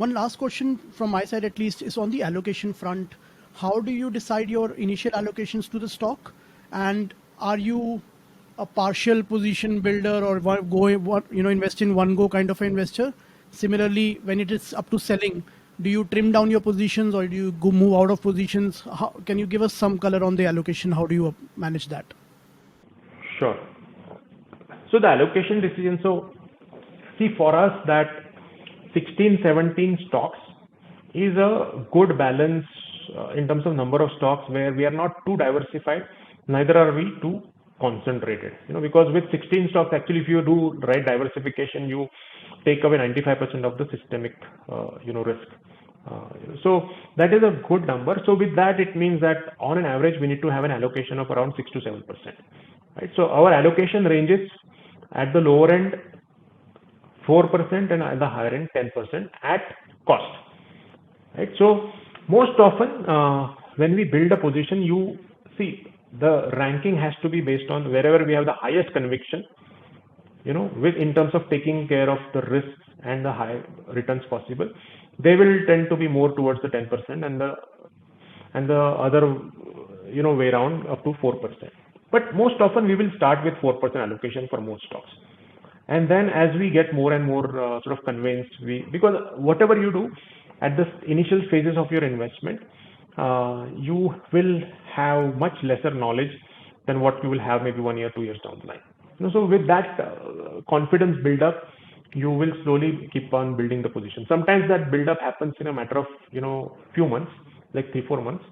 one last question from my side, at least, is on the allocation front. How do you decide your initial allocations to the stock? And are you a partial position builder or invest in one go kind of an investor? Similarly, when it is up to selling, do you trim down your positions or do you move out of positions? Can you give us some color on the allocation? How do you manage that? Sure. So the allocation decision, see for us that 16, 17 stocks is a good balance in terms of number of stocks where we are not too diversified, neither are we too concentrated. Because with 16 stocks, actually, if you do right diversification, you take away 95% of the systemic, risk. So that is a good number. So with that, it means that on an average, we need to have an allocation of around 6 to 7%. Right? So our allocation ranges at the lower end 4% and at the higher end 10% at cost. Right? So most often when we build a position, you see the ranking has to be based on wherever we have the highest conviction, in terms of taking care of the risks and the high returns possible. They will tend to be more towards the 10% and the other way around up to 4%. But most often we will start with 4% allocation for most stocks. And then as we get more and more sort of convinced, because whatever you do at the initial phases of your investment, you will have much lesser knowledge than what you will have maybe 1 year, 2 years down the line. So with that confidence build up, you will slowly keep on building the position. Sometimes that build up happens in a matter of few months, like 3-4 months.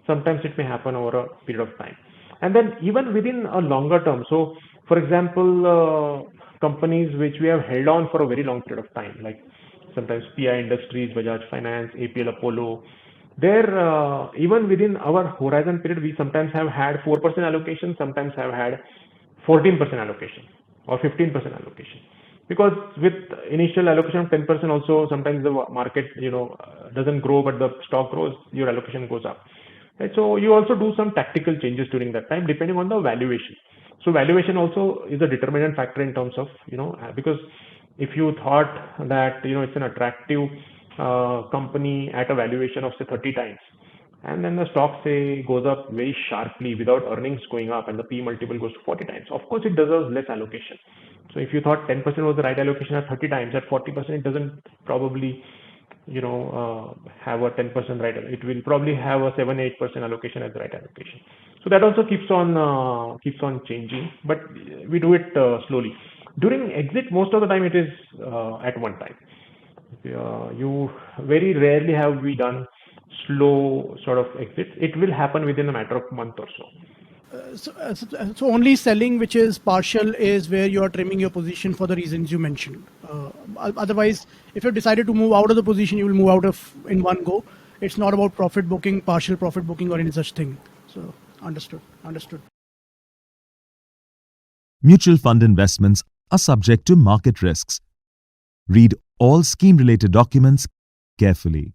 Sometimes it may happen over a period of time. And then even within a longer term, so for example, companies which we have held on for a very long period of time, like sometimes PI Industries, Bajaj Finance, APL Apollo, there even within our horizon period, we sometimes have had 4% allocation, sometimes have had 14% allocation or 15% allocation. Because with initial allocation of 10% also, sometimes the market doesn't grow, but the stock grows, your allocation goes up. Right? So you also do some tactical changes during that time depending on the valuation. So valuation also is a determinant factor in terms of because if you thought that it's an attractive company at a valuation of say 30 times, and then the stock say goes up very sharply without earnings going up and the P multiple goes to 40 times, of course it deserves less allocation. So if you thought 10% was the right allocation at 30 times, at 40% it doesn't probably have a 10% right. It will probably have a 7-8% allocation as the right allocation. So that also keeps on changing, but we do it slowly. During exit, most of the time it is at one time. You very rarely have we done slow sort of exits. It will happen within a matter of a month or so. So only selling which is partial is where you are trimming your position for the reasons you mentioned. Otherwise, if you decided to move out of the position, you will move out of in one go. It's not about profit booking, partial profit booking or any such thing. So understood. Mutual fund investments are subject to market risks. Read all scheme-related documents carefully.